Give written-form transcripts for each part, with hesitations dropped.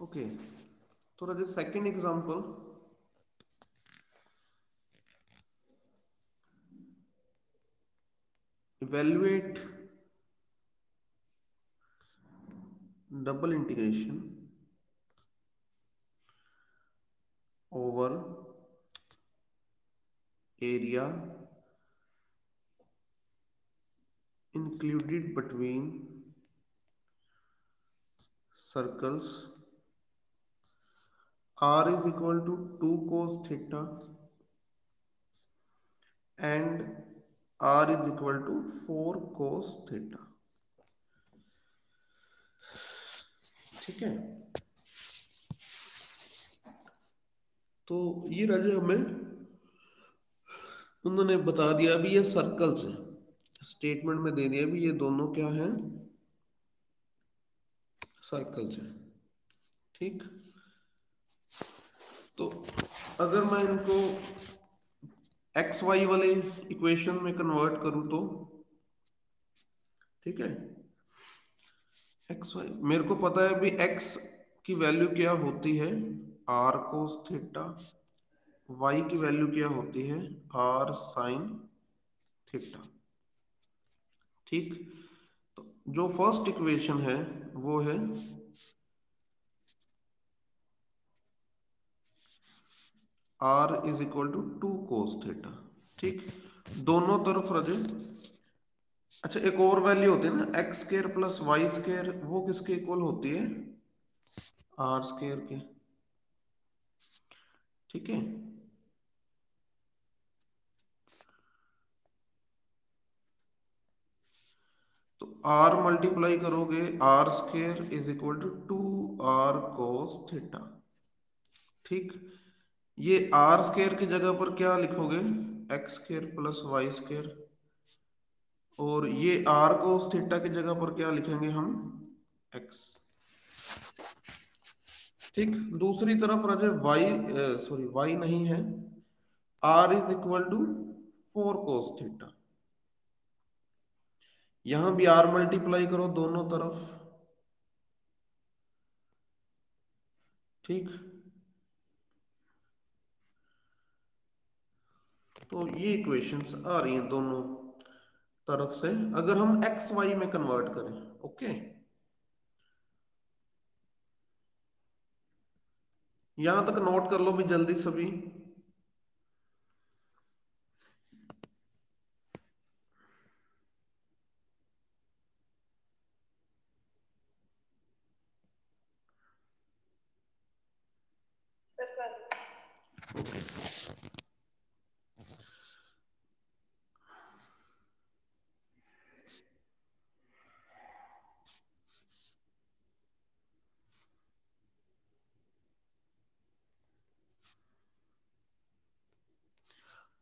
Okay, तो राजे second example, evaluate double integration over area included between circles r is equal to 2 cos theta and r is equal to 4 cos theta। ठीक है, तो ये राजा हमें उन्होंने बता दिया अभी ये सर्कल्स है, स्टेटमेंट में दे दिया अभी ये दोनों क्या है, सर्कल्स है। ठीक, तो अगर मैं इनको एक्स वाई वाले इक्वेशन में कन्वर्ट करूं तो ठीक है, एक्स वाई मेरे को पता है अभी एक्स की वैल्यू क्या होती है, आर कोस थीटा, वाई की वैल्यू क्या होती है, आर साइन थीटा। ठीक, तो जो फर्स्ट इक्वेशन है वो है R is equal to 2 cos theta. ठीक, दोनों तरफ रजे, अच्छा एक और वैल्यू होती है ना X square plus Y square, वो किसके इक्वल होती है, आर स्केयर के। ठीक है, तो आर मल्टीप्लाई करोगे R square is equal to 2 R cos theta. ठीक, ये आर स्केयर की जगह पर क्या लिखोगे, X square plus Y square, और ये आर कोस थीटा की जगह पर क्या लिखेंगे हम, एक्स। ठीक, दूसरी तरफ रजे वाई, सॉरी वाई नहीं है, R is equal to 4 cos theta, यहां भी आर मल्टीप्लाई करो दोनों तरफ। ठीक, तो ये इक्वेशंस आ रही हैं दोनों तरफ से अगर हम एक्स वाई में कन्वर्ट करें। ओके, यहां तक नोट कर लो भी जल्दी सभी।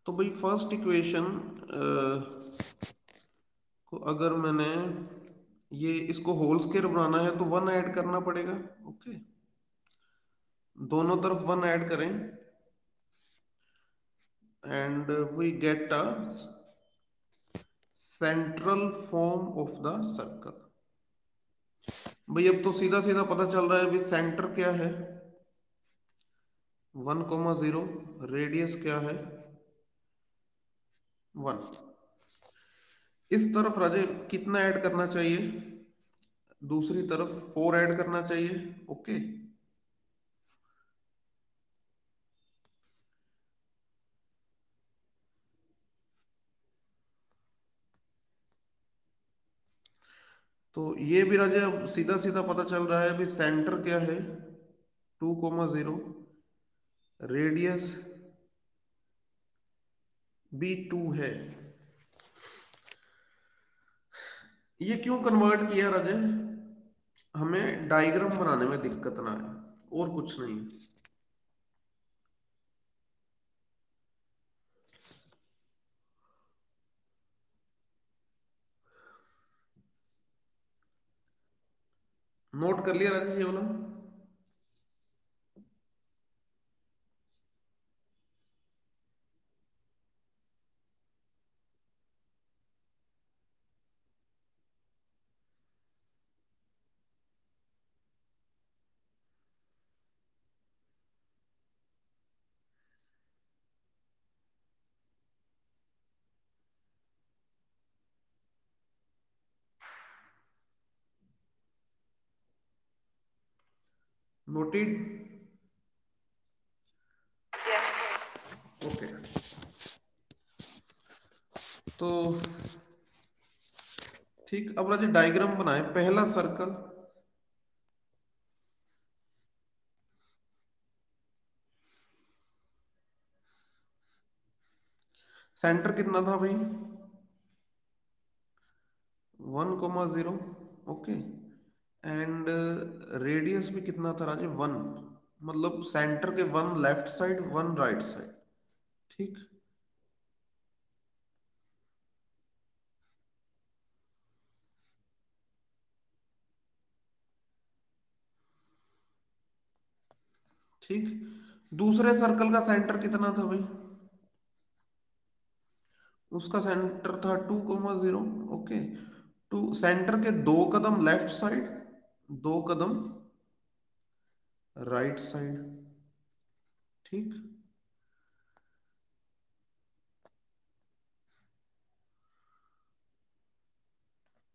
तो भाई फर्स्ट इक्वेशन को अगर मैंने ये इसको होल स्क्वायर बनाना है तो 1 ऐड करना पड़ेगा। ओके, दोनों तरफ 1 ऐड करें and we get a central form of the circle. भाई अब तो सीधा सीधा पता चल रहा है अभी सेंटर क्या है, 1,0, रेडियस क्या है 1। इस तरफ राजे कितना ऐड करना चाहिए, दूसरी तरफ 4 ऐड करना चाहिए। ओके, तो ये भी राजे अब सीधा सीधा पता चल रहा है अभी सेंटर क्या है 2,0, रेडियस भी 2 है। ये क्यों कन्वर्ट किया राजे, हमें डायग्राम बनाने में दिक्कत ना आए और कुछ नहीं। नोट कर लिया राजे ये वाला। नोटेड। ओके, तो ठीक, अब राजे डायग्राम बनाए। पहला सर्कल, सेंटर कितना था भाई? 1,0। ओके, एंड रेडियस भी कितना था राजे? 1। मतलब सेंटर के 1 लेफ्ट साइड, 1 राइट साइड। ठीक, ठीक। दूसरे सर्कल का सेंटर कितना था भाई? उसका सेंटर था 2,0। ओके, टू सेंटर के 2 कदम लेफ्ट साइड, 2 कदम राइट साइड। ठीक,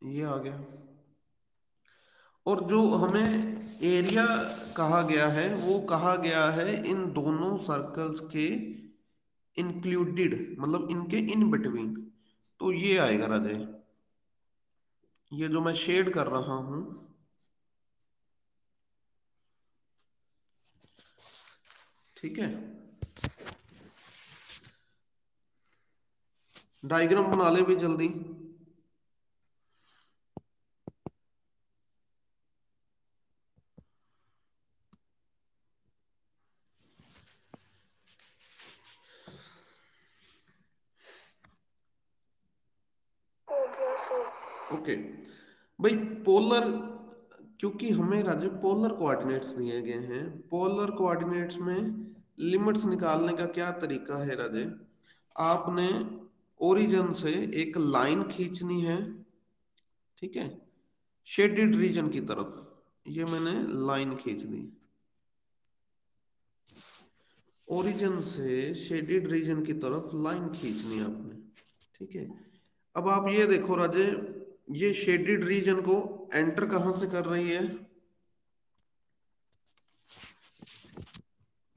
ये आ गया। और जो हमें एरिया कहा गया है वो कहा गया है इन दोनों सर्कल्स के इंक्लूडेड, मतलब इनके इन बिटवीन। तो ये आएगा राजे, ये जो मैं शेड कर रहा हूं, ठीक है। डायग्राम बना ले भी जल्दी। ओके भाई, पोलर, क्योंकि हमें राजे पोलर कोऑर्डिनेट्स दिए गए हैं, पोलर कोऑर्डिनेट्स में लिमिट्स निकालने का क्या तरीका है राजे? आपने ओरिजिन से एक लाइन खींचनी है, ठीक है, शेडेड रीजन की तरफ। ये मैंने लाइन खींच दी, ओरिजिन से शेडेड रीजन की तरफ लाइन खींचनी है आपने, ठीक है। अब आप ये देखो राजे, ये शेडेड रीजन को एंटर कहां से कर रही है?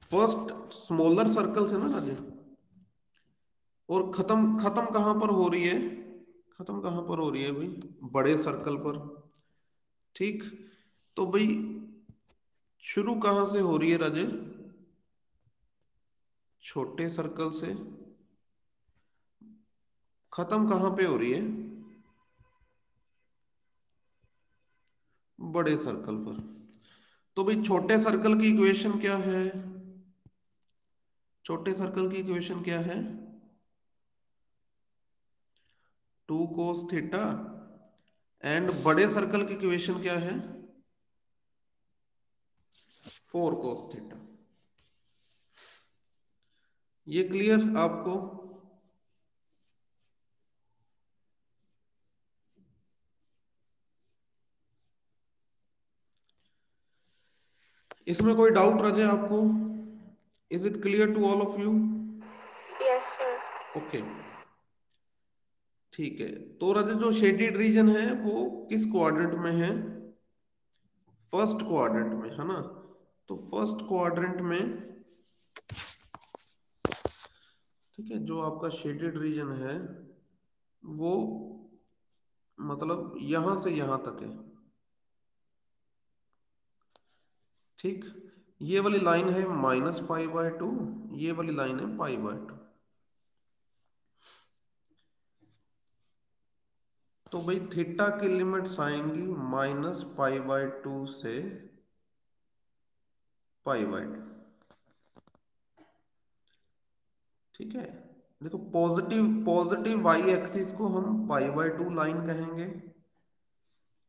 फर्स्ट स्मॉलर सर्कल से ना राजे। और खत्म खत्म कहां पर हो रही है? खत्म कहां पर हो रही है भाई? बड़े सर्कल पर। ठीक, तो भाई शुरू कहां से हो रही है राजे? छोटे सर्कल से। खत्म कहां पे हो रही है? बड़े सर्कल पर। तो भाई छोटे सर्कल की इक्वेशन क्या है? छोटे सर्कल की इक्वेशन क्या है? 2 cos थीटा। एंड बड़े सर्कल की इक्वेशन क्या है? 4 cos थीटा। ये क्लियर आपको? इसमें कोई डाउट रहे आपको? Is it clear to all of you? Yes sir. Okay, ठीक है। तो राजे जो शेडेड रीजन है वो किस क्वाड्रेंट में है? फर्स्ट क्वाड्रेंट में है ना। तो फर्स्ट क्वाड्रेंट में, ठीक है, जो आपका शेडेड रीजन है वो मतलब यहां से यहां तक है। ठीक, ये वाली लाइन है -π/2, ये वाली लाइन है π/2। तो भाई थीटा की लिमिट्स आएंगी -π/2 से π/2। ठीक है, देखो पॉजिटिव पॉजिटिव वाई एक्सिस को हम π/2 लाइन कहेंगे।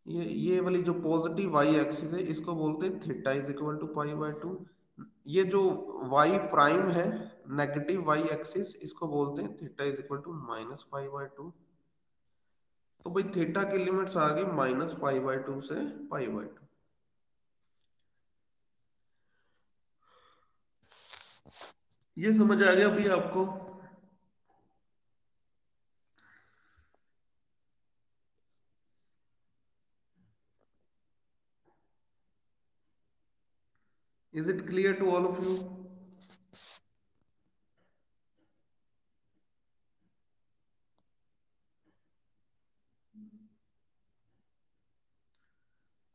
ये वाली जो पॉजिटिव वाई एक्सिस है इसको बोलते हैं थीटा इज इक्वल टू π/2। ये जो वाई प्राइम है, नेगेटिव वाई एक्सिस, इसको बोलते हैं थीटा इज इक्वल टू -π/2। तो भाई थीटा की लिमिट्स आ गई -π/2 से π/2। ये समझ आ गया भाई आपको? Is it clear to all of you?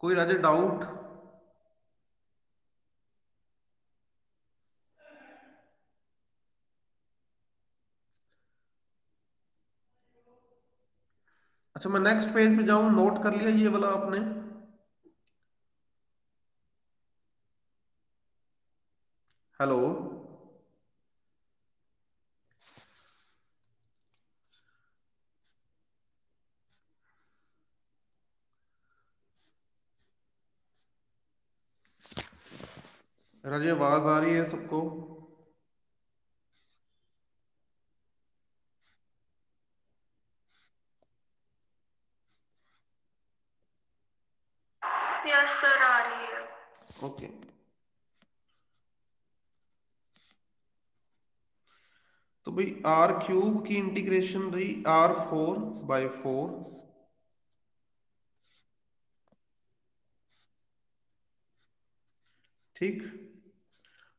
कोई राजे डाउट? अच्छा, मैं नेक्स्ट पेज पे जाऊं, नोट कर लिया ये वाला आपने? हेलो? राजे आवाज आ रही है सबको? यस सर, आ रही है। ओके। तो भाई आर क्यूब की इंटीग्रेशन रही R4/4, ठीक।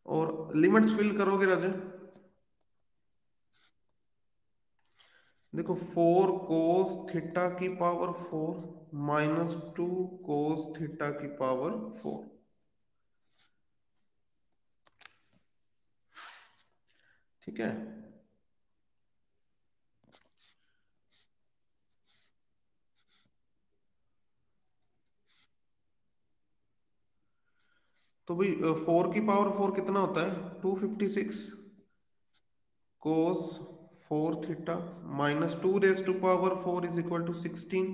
और लिमिट्स फिल करोगे राजे? देखो 4 cos θ⁴ -2 cos θ⁴, ठीक है। तो भाई 4 की पावर 4 कितना होता है? 256 cos 4 θ -2 raised to power 4 is equal to 16,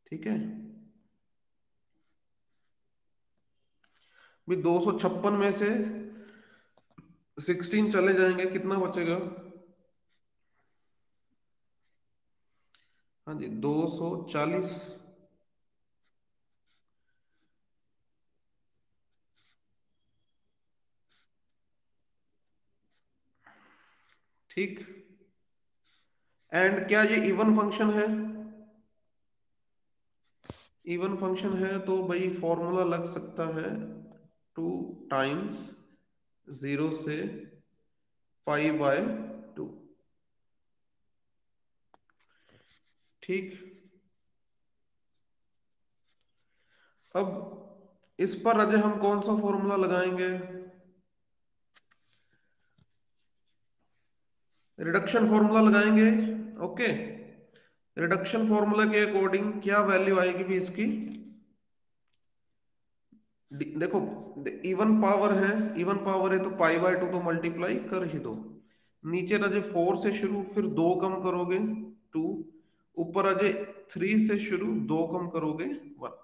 ठीक है। भाई 256 में से 16 चले जाएंगे, कितना बचेगा? हाँ जी, 240। ठीक। एंड क्या ये इवन फंक्शन है? इवन फंक्शन है तो भाई फॉर्मूला लग सकता है 2 टाइम्स 0 से π/2, ठीक। अब इस पर अजय हम कौन सा फॉर्मूला लगाएंगे? रिडक्शन फॉर्मूला लगाएंगे। ओके, रिडक्शन फॉर्मूला के अकॉर्डिंग क्या वैल्यू आएगी भी इसकी? देखो, इवन पावर है तो π/2 तो मल्टीप्लाई कर ही दो। नीचे रजे 4 से शुरू, फिर 2 कम करोगे 2, ऊपर अजय 3 से शुरू, 2 कम करोगे 1,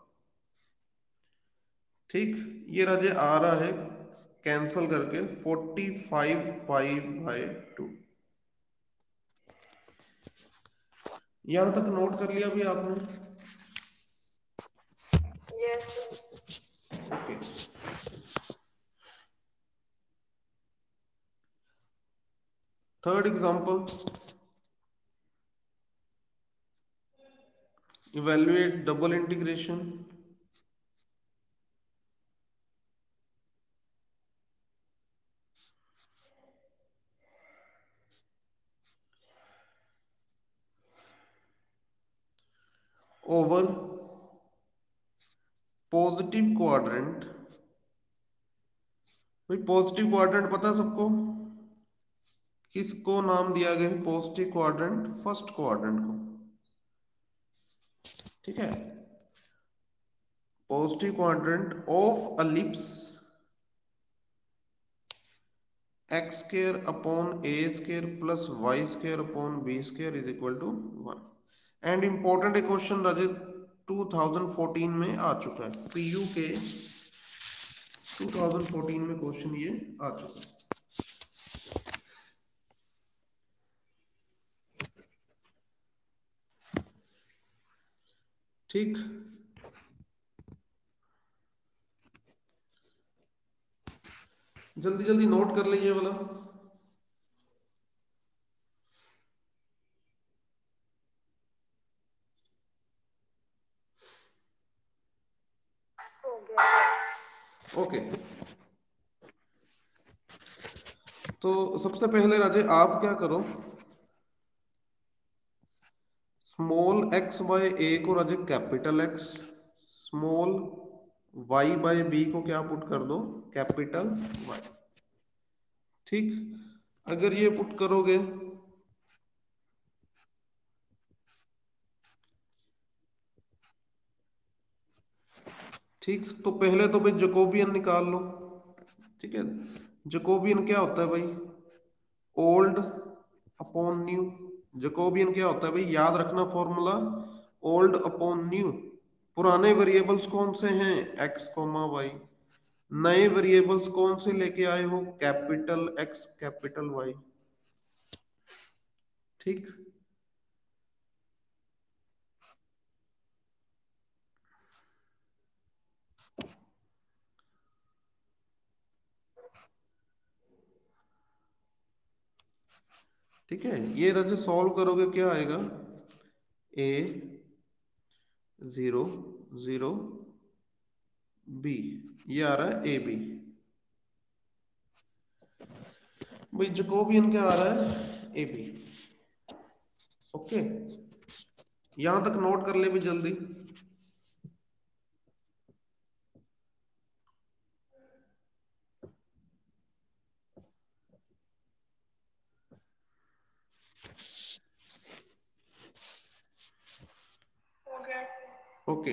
ठीक। ये रजे आ रहा है कैंसल करके 45 π/2। यहां तक नोट कर लिया भी आपने? Yes sir. Okay. Third example, evaluate double integration over positive quadrant. भाई पॉजिटिव क्वाड्रेंट पता है सबको? किसको नाम दिया गया है पॉजिटिव क्वाड्रेंट? फर्स्ट क्वाड्रेंट को, ठीक है। Positive quadrant of ellipse x² upon a² plus y² upon b² is equal to 1। And important एक क्वेश्चन राजे 2014 में आ चुका है, पीयू के 2014 में क्वेश्चन ये आ चुका है, ठीक। जल्दी जल्दी नोट कर लीजिए वाला। ओके, तो सबसे पहले राजे आप क्या करो, स्मॉल एक्स बाय ए को राजे capital X, small Y by B को क्या पुट कर दो, कैपिटल वाई। ठीक, अगर ये पुट करोगे ठीक, तो पहले तो भाई जकोबियन निकाल लो। ठीक है, जकोबियन क्या होता है भाई, ओल्ड अपॉन न्यू। जकोबियन क्या होता है भाई, याद रखना फॉर्मूला, ओल्ड अपॉन न्यू। पुराने वेरिएबल्स कौन से हैं, एक्स कोमा वाई। नए वेरिएबल्स कौन से लेके आए हो, कैपिटल एक्स कैपिटल वाई। ठीक, ठीक है, ये रजे सॉल्व करोगे क्या आएगा, ए 0 0 बी, ये आ रहा है ए बी। भाई जकोबियन क्या आ रहा है, ए बी। ओके, यहां तक नोट कर ले भी जल्दी। हो गया। ओके,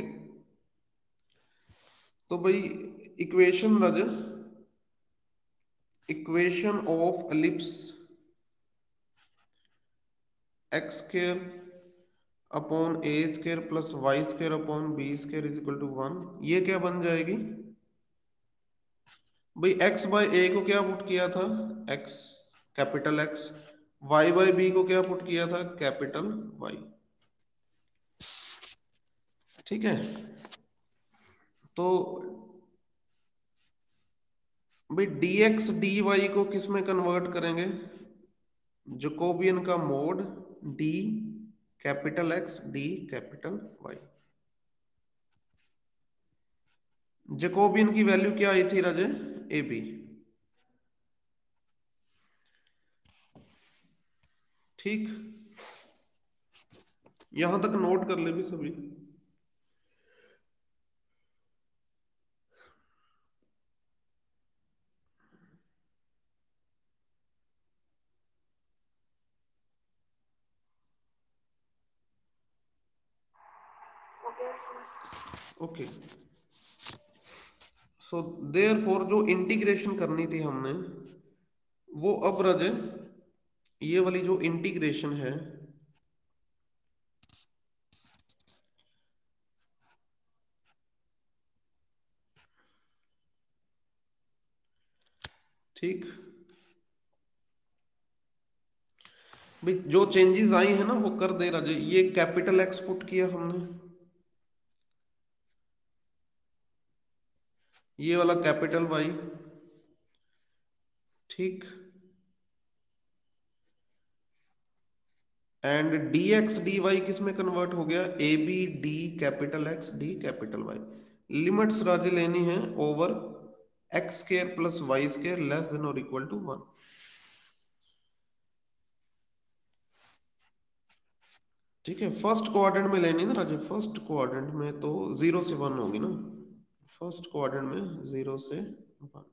तो भाई इक्वेशन राजा, equation of ellipse X square upon A square plus Y square upon B square is equal to 1, ये क्या बन जाएगी भाई, एक्स बाय ए को क्या पुट किया था, X capital X, Y by B को क्या पुट किया था, कैपिटल वाई। ठीक है, तो भाई डी एक्स डी वाई को किस में कन्वर्ट करेंगे, जकोबियन का mod, D capital X D capital Y. Jacobian की वैल्यू क्या आई थी राजे, ए बी। ठीक, यहां तक नोट कर ले भी सभी। हो गया सर। ओके, सो देयरफॉर जो इंटीग्रेशन करनी थी हमने, वो अब रजे, ये वाली जो इंटीग्रेशन है, ठीक भाई, जो चेंजेस आई है ना वो कर दे राजे। ये कैपिटल एक्स पुट किया हमने, ये वाला कैपिटल वाई। ठीक, and D X D Y किस में कन्वर्ट हो गया, A B D capital X D capital Y. Limits राजे लेनी है over X square plus Y square less than और इक्वल टू 1। ठीक है, फर्स्ट क्वाड्रेंट में लेनी ना राजे, फर्स्ट क्वाड्रेंट में तो 0 से 1 होगी ना, फर्स्ट क्वाड्रेंट में 0 से 1।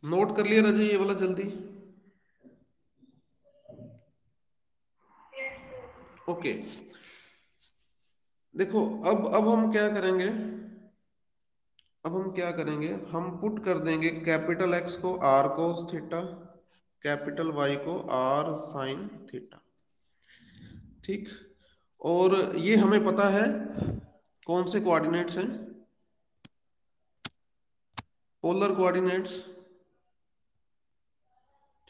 नोट कर लिया राजे ये वाला जल्दी। Yes sir. ओके, देखो अब हम क्या करेंगे, अब हम क्या करेंगे, हम पुट कर देंगे कैपिटल एक्स को R cos theta, capital Y को आर साइन थीटा। ठीक, और ये हमें पता है कौन से कोऑर्डिनेट्स हैं, पोलर कोऑर्डिनेट्स।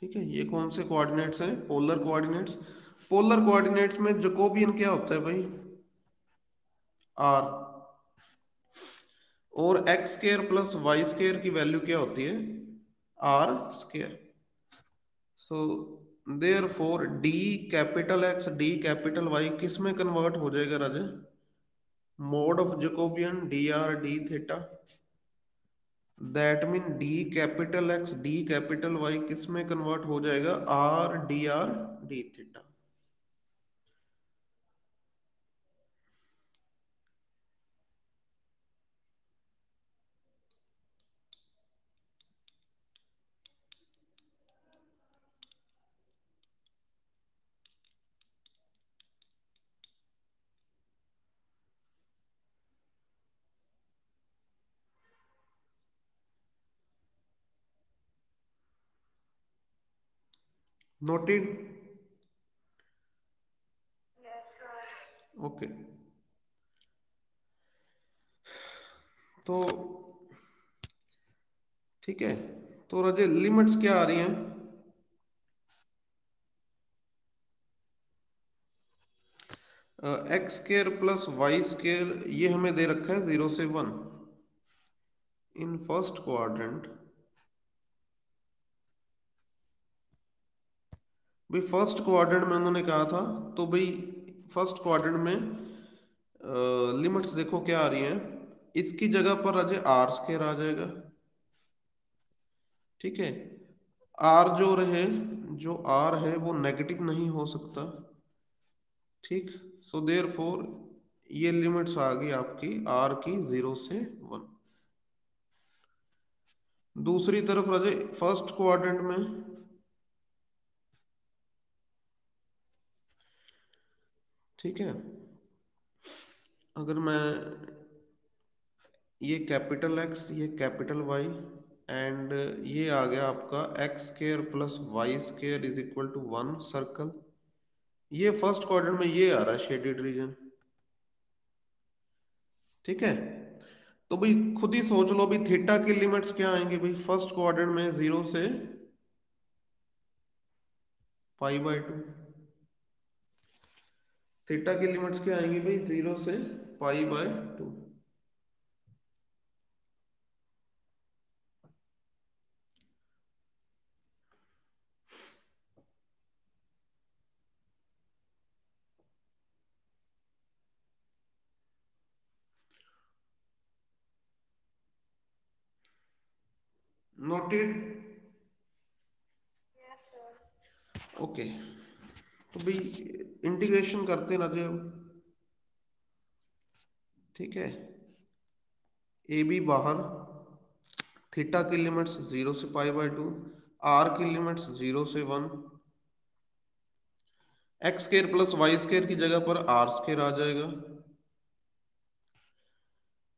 ठीक है, ये कौन से कोऑर्डिनेट्स हैं, पोलर कोऑर्डिनेट्स। पोलर कोऑर्डिनेट्स में जकोबियन क्या होता है भाई, आर। और X square plus Y square की वैल्यू क्या होती है? R square. So therefore D capital X D capital Y किस में कन्वर्ट हो जाएगा राजे? Mod of Jacobian D R D theta. That mean D capital X D capital Y किस में कन्वर्ट हो जाएगा? R D theta. Noted? Yes, sir. Okay. तो ठीक है, तो राजे लिमिट्स क्या आ रही हैं? X square plus Y square ये हमें दे रखा है 0 से 1 इन फर्स्ट क्वाड्रेंट। भाई फर्स्ट क्वाड्रेंट में उन्होंने कहा था, तो भाई फर्स्ट क्वाड्रेंट में लिमिट्स देखो क्या आ रही हैं। इसकी जगह पर राजे आर स्केयर आ जाएगा। ठीक है, आर जो रहे, जो आर है वो नेगेटिव नहीं हो सकता। ठीक, सो देयर फोर ये लिमिट्स आ गई आपकी आर की 0 से 1। दूसरी तरफ राजे फर्स्ट क्वाड्रेंट में, ठीक है, अगर मैं ये कैपिटल एक्स ये कैपिटल वाई एंड ये आ गया आपका X square plus Y square is equal to 1 circle. ये फर्स्ट क्वाड्रेंट में ये आ रहा है शेडेड रीजन। ठीक है, तो भाई खुद ही सोच लो भाई थीटा की लिमिट्स क्या आएंगे भाई फर्स्ट क्वाड्रेंट में 0 से π/2। थीटा की लिमिट्स क्या आएंगी भाई 0 से π/2। नोटेड? Yes, sir. ओके, तो भाई इंटीग्रेशन करते ना जो, ठीक है, ए बी बाहर, थीटा की लिमिट्स 0 से π/2, आर की लिमिट्स 0 से 1, X square plus Y square की जगह पर आर स्केयर आ जाएगा।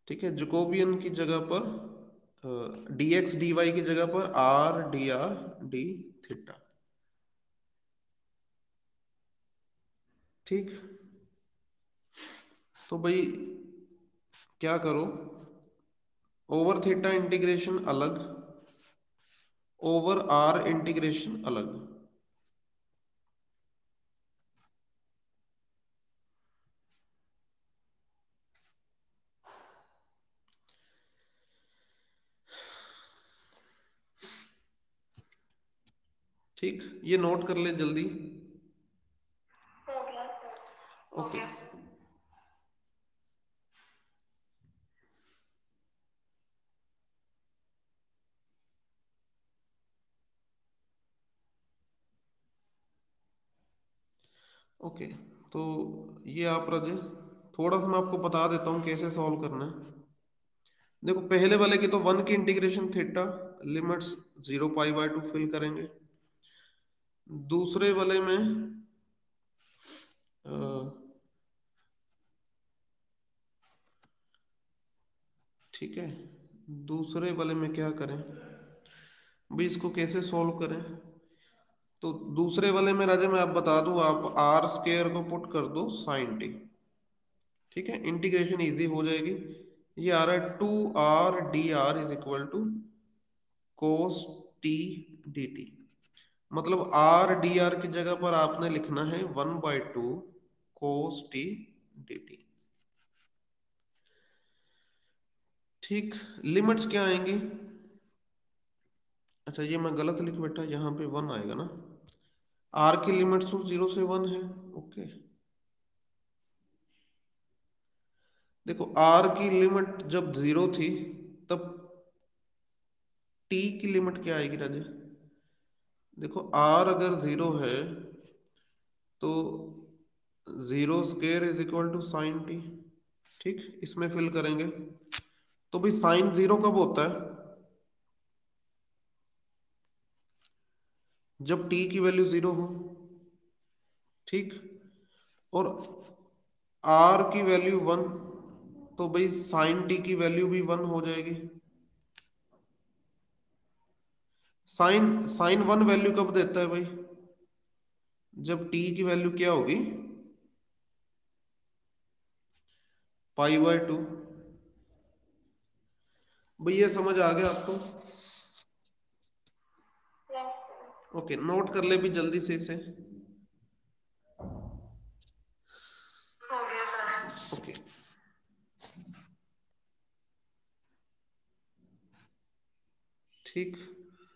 ठीक है, जकोबियन की जगह पर डी एक्स डी वाई की जगह पर आर डी थीटा। ठीक, तो भाई क्या करो, ओवर थीटा इंटीग्रेशन अलग, ओवर आर इंटीग्रेशन अलग। ठीक, ये नोट कर ले जल्दी। Okay, sir. ओके, ओके, तो ये आप रजे थोड़ा सा मैं आपको बता देता हूँ कैसे सॉल्व करना है। देखो पहले वाले की तो 1 की इंटीग्रेशन थीटा लिमिट्स 0 π/2 फिल करेंगे। दूसरे वाले में अ, ठीक है, दूसरे वाले में क्या करें भाई, इसको कैसे सॉल्व करें? तो दूसरे वाले में राजा मैं आप बता दूं, आप आर स्केयर को पुट कर दो साइन टी। ठीक है, इंटीग्रेशन इजी हो जाएगी। ये आ रहा है 2r dr is equal to cos T D T. मतलब आर डी आर की जगह पर आपने लिखना है 1/2 कोस टी डी टी। ठीक, लिमिट्स क्या आएंगी? अच्छा ये मैं गलत लिख बैठा, यहाँ पे वन आएगा ना। आर की लिमिट्स तो 0 से 1 है। ओके, देखो आर की लिमिट जब 0 थी, तब टी की लिमिट क्या आएगी राजे? देखो आर अगर 0 है तो 0² = sin t। ठीक, इसमें फिल करेंगे तो भाई साइन 0 कब होता है? जब टी की वैल्यू 0 हो। ठीक, और आर की वैल्यू 1, तो भाई साइन टी की वैल्यू भी 1 हो जाएगी। साइन साइन 1 वैल्यू कब देता है भाई? जब टी की वैल्यू क्या होगी? π/2। भाई ये समझ आ गया आपको? Yes, sir. ओके, नोट कर ले भी जल्दी से इसे। हो गया सर। ओके, ठीक,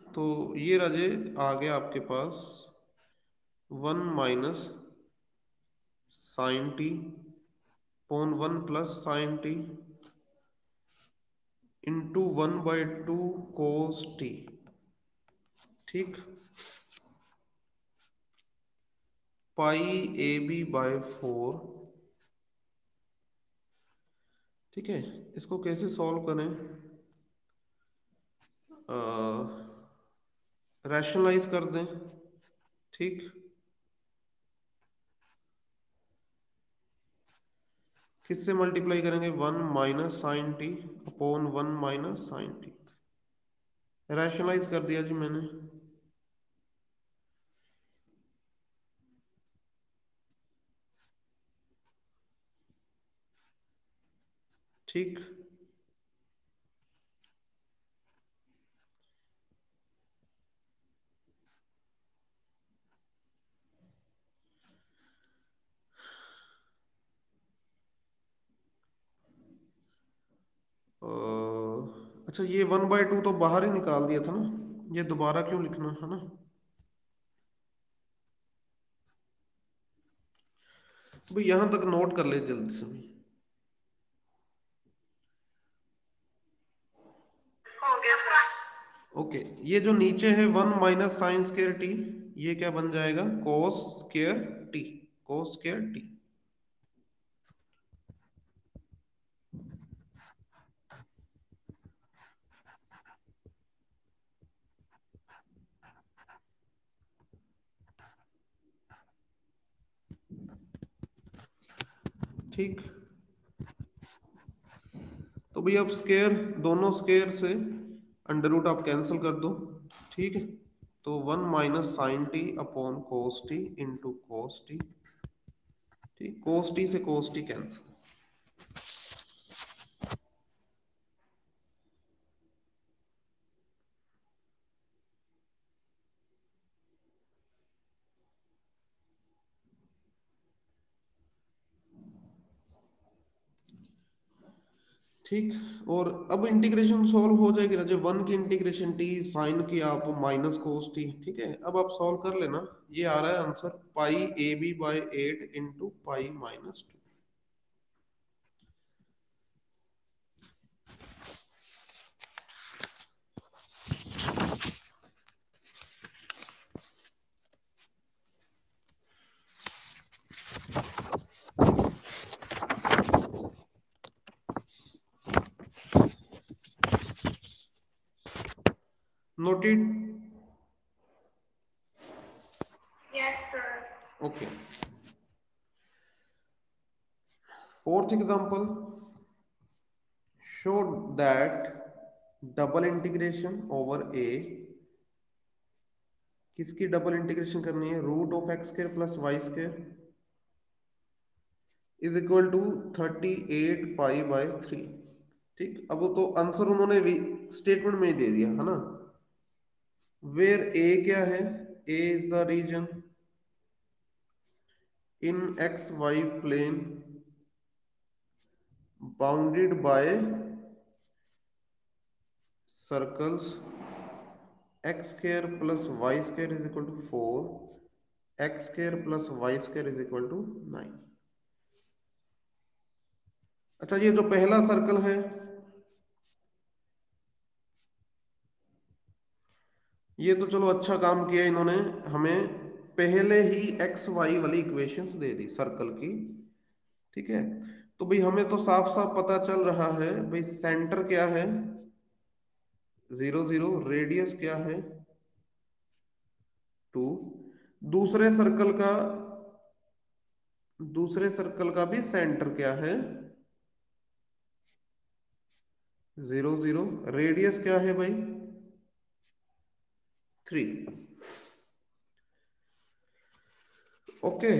तो ये राजे आ गया आपके पास 1 - sin t/1 + sin t into 1/2 cos t। ठीक, π/4। ठीक है, इसको कैसे सॉल्व करें? रैशनलाइज कर दें। ठीक, किससे मल्टीप्लाई करेंगे? 1 - sin t/1 - sin t। Rationalise कर दिया जी मैंने। ठीक, अच्छा ये 1/2 तो बाहर ही निकाल दिया था ना, ये दोबारा क्यों लिखना है ना? भाई यहां तक नोट कर ले जल्दी से भाई। हो गया सर। ओके, ये जो नीचे है 1 - sin² t, ये क्या बन जाएगा? cos²t। cos²t। ठीक, तो भाई अब स्केयर, दोनों स्केयर से अंडर रूट आप कैंसिल कर दो। ठीक है, तो 1 - sin t/cos t into cos t। ठीक, cos t से cos t कैंसिल। ठीक, और अब इंटीग्रेशन सॉल्व हो जाएगी ना, जब 1 की इंटीग्रेशन t साइन की आप -cos t। ठीक है, अब आप सॉल्व कर लेना। ये आ रहा है answer π/8 into π - 2। Noted? Yes, sir. Okay, fourth example, show that double integration over a, किसकी डबल इंटीग्रेशन करनी है? √(x² + y²) is equal to 38π/3। ठीक, अब वो तो आंसर उन्होंने स्टेटमेंट में ही दे दिया है ना। वेयर ए क्या है? A is the region in XY plane bounded by circles X square plus Y square is equal to 4, X square plus Y square is equal to 9। अच्छा, ये जो पहला सर्कल है ये तो चलो अच्छा काम किया इन्होंने, हमें पहले ही एक्स वाई वाली इक्वेशंस दे दी सर्कल की। ठीक है, तो भाई हमें तो साफ साफ पता चल रहा है भाई सेंटर क्या है 0 0, रेडियस क्या है 2, दूसरे सर्कल का दूसरे सर्कल का भी सेंटर क्या है 0 0, रेडियस क्या है भाई 3। ओके,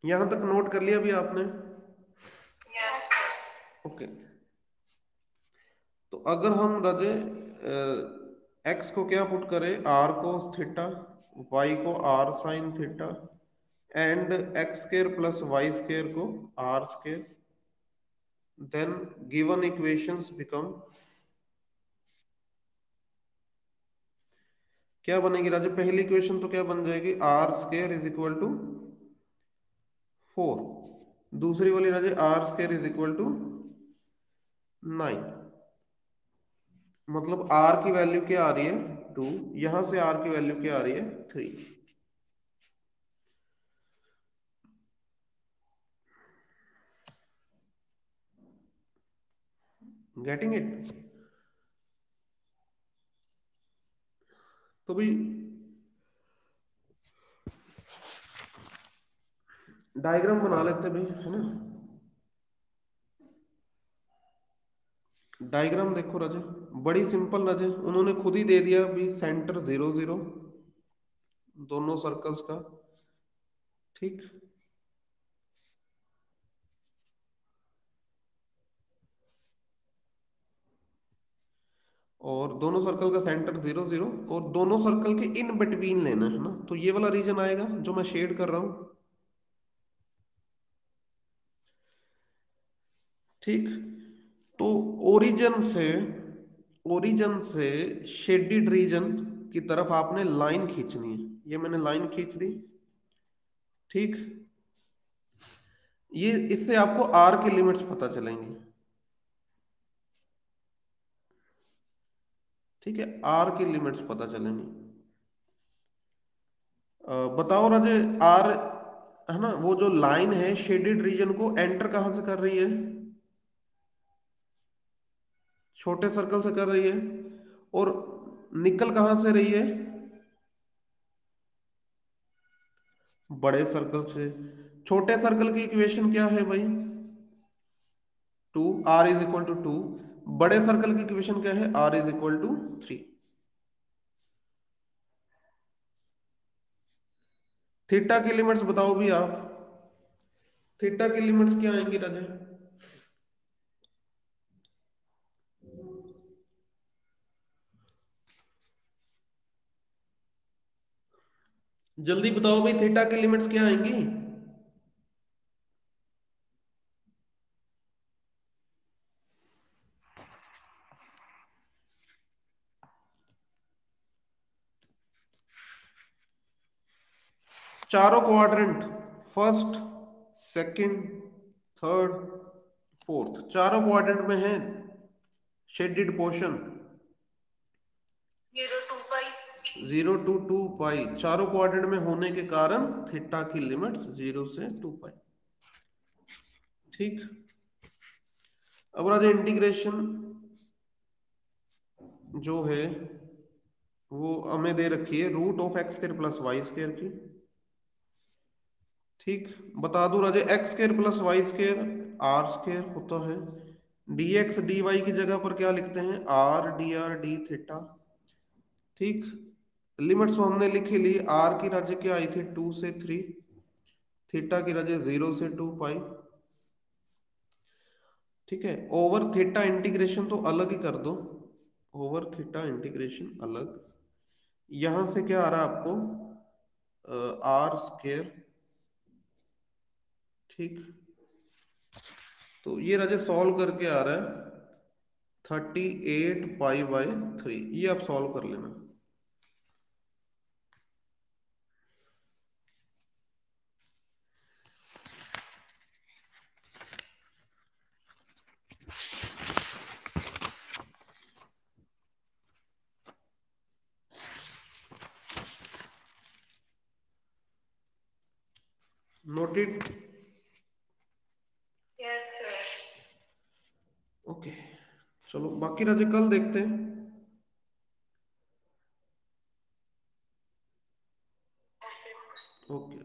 यहां तक नोट कर लिया भी आपने? Yes sir. ओके, तो अगर हम रजे एक्स को क्या पुट करें आर कोस थीटा, वाई को are sine theta and x square plus Y square को r square, then given equations become क्या बनेगी राजे? पहली इक्वेशन तो क्या बन जाएगी r square is equal to 4, दूसरी वाली राजे r square is equal to 9। मतलब आर की वैल्यू क्या आ रही है 2, यहां से आर की वैल्यू क्या आ रही है 3। Getting it? तो भाई डायग्राम बना लेते भाई, है ना? डायग्राम देखो राजे, बड़ी सिंपल राजे, उन्होंने खुद ही दे दिया भी सेंटर 0 0 दोनों सर्कल्स का। ठीक, और दोनों सर्कल का सेंटर 0 0 और दोनों सर्कल के इन बिटवीन लेना है ना, तो ये वाला रीजन आएगा जो मैं शेड कर रहा हूं। ठीक, तो ओरिजिन से शेडिड रीजन की तरफ आपने लाइन खींचनी है, ये मैंने लाइन खींच दी। ठीक, ये इससे आपको आर की लिमिट्स पता चलेंगी। ठीक है, आर की लिमिट्स पता चलेंगी। बताओ राजे, आर है ना, वो जो लाइन है शेडेड रीजन को एंटर कहां से कर रही है? छोटे सर्कल से कर रही है, और निकल कहां से रही है? बड़े सर्कल से। छोटे सर्कल की इक्वेशन क्या है भाई 2, आर इज इक्वल टू 2। बड़े सर्कल की इक्वेशन क्या है R is equal to 3। Theta की लिमिट्स बताओ भी आप, थीटा की लिमिट्स क्या आएंगी राजे? जल्दी बताओ भाई, थीटा की लिमिट्स क्या आएंगी? चारों quadrant, first, second, third, fourth, चारों क्वाड्रेंट में है शेडेड पोर्शन 0 2 पाई। 0 to 2 पाई, चारों क्वाड्रेंट में होने के कारण थीटा की लिमिट्स 0 से 2 पाई। ठीक, अब राजा इंटीग्रेशन जो है वो हमें दे रखी है root of x square plus y square की। ठीक, बता दूं राजे x square plus y square r square होता है, डी एक्स डी वाई की जगह पर क्या लिखते हैं are D R D theta. ठीक, लिमिट्स तो हमने लिखी ली, आर की राज्य क्या आई थी 2 से 3, थीटा की राज्य 0 से 2 पाई। ठीक है, ओवर थीटा इंटीग्रेशन तो अलग ही कर दो, ओवर थीटा इंटीग्रेशन अलग। यहां से क्या आ रहा है आपको आर स्क्वायर ठीक, तो ये राजे सॉल्व करके आ रहा है 38 पाई/3, ये आप सॉल्व कर लेना। नोटेड। Yes sir. ओके, चलो बाकी राजे कल देखते हैं। Okay sir. ओके।